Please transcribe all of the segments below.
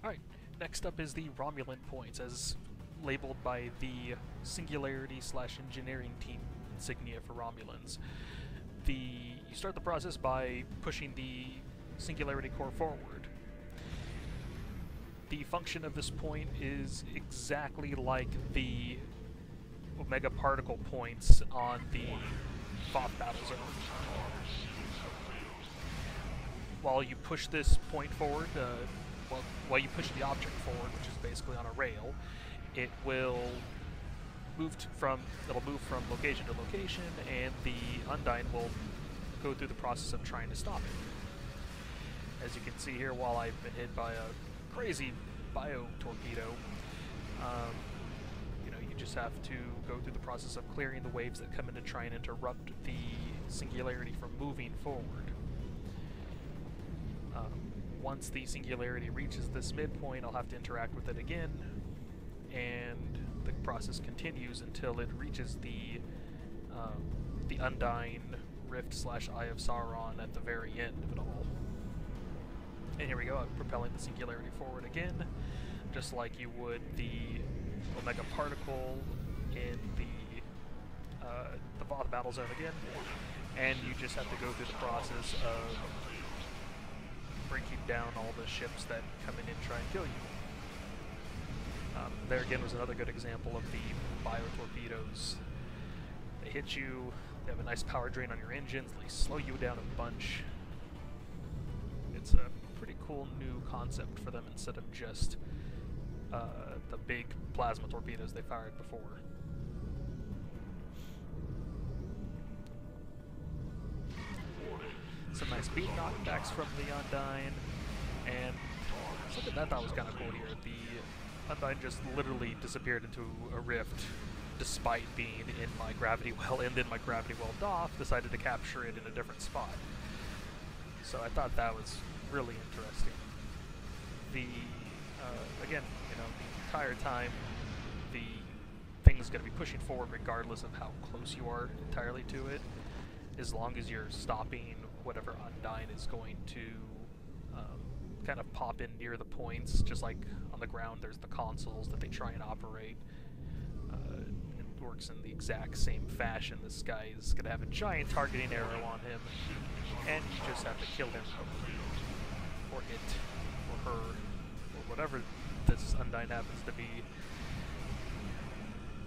Alright, next up is the Romulan points, as labeled by the Singularity/Engineering team insignia for Romulans. You start the process by pushing the Singularity core forward. The function of this point is exactly like the Omega particle points on the Battlezone. While you push this point forward, while you push the object forward, which is basically on a rail, it will move from location to location, and the Undyne will go through the process of trying to stop it. As you can see here, while I've been hit by a crazy bio torpedo, you just have to go through the process of clearing the waves that come in to try and interrupt the Singularity from moving forward. Once the Singularity reaches this midpoint, I'll have to interact with it again, and the process continues until it reaches the Undyne Rift/Eye of Sauron at the very end of it all. And here we go, I'm propelling the Singularity forward again, just like you would the Omega Particle in the Battlezone again, and you just have to go through the process of breaking down all the ships that come in and try and kill you. There again was another good example of the bio-torpedoes. They hit you, they have a nice power drain on your engines, they slow you down a bunch. It's a pretty cool new concept for them instead of just the big plasma torpedoes they fired before. Some nice beat knockbacks from the Undyne, and something that I thought was kind of cool here. The Undyne just literally disappeared into a rift despite being in my gravity well, and then my gravity well Doff decided to capture it in a different spot. So I thought that was really interesting. Again, the entire time the thing is going to be pushing forward regardless of how close you are entirely to it, as long as you're stopping whatever Undyne is going to kind of pop in near the points. Just like on the ground there's the consoles that they try and operate. It works in the exact same fashion. This guy is going to have a giant targeting arrow on him, and you just have to kill him, or it, or her, or whatever this Undyne happens to be,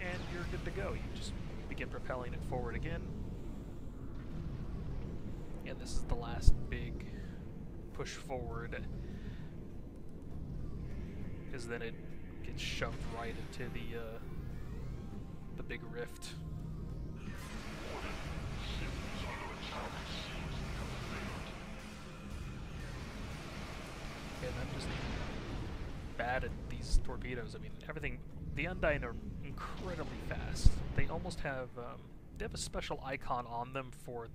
and you're good to go. You just begin propelling it forward again. And this is the last big push forward, because then it gets shoved right into the big rift. And I'm just bad at these torpedoes. I mean, everything. The Undyne are incredibly fast. They almost have they have a special icon on them for,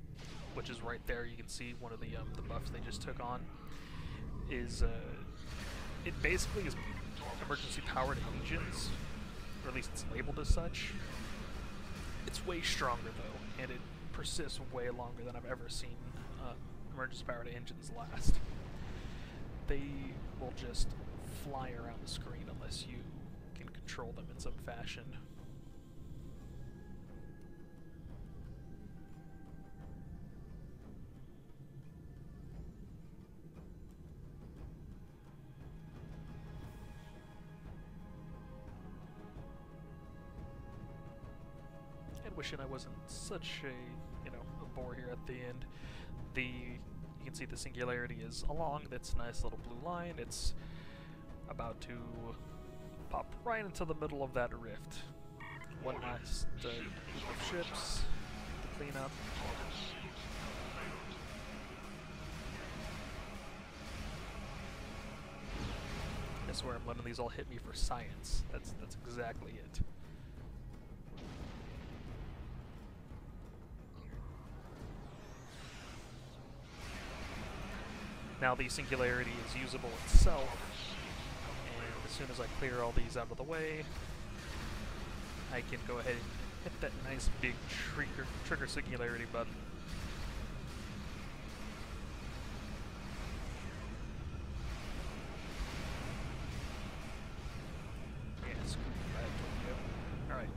which is right there. You can see one of the buffs they just took on. Is it basically is emergency powered engines, or at least it's labeled as such. It's way stronger though, and it persists way longer than I've ever seen emergency powered engines last. They will just fly around the screen unless you can control them in some fashion. Wishing I wasn't such a bore here at the end. You can see the Singularity is along this nice little blue line. It's about to pop right into the middle of that rift. One last group of ships to clean up. I swear I'm letting these all hit me for science. That's exactly it. Now the Singularity is usable itself, and as soon as I clear all these out of the way, I can go ahead and hit that nice big trigger Singularity button.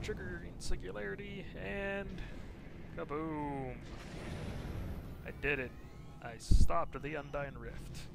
triggering singularity, and kaboom! I did it. I stopped the Undyne Rift.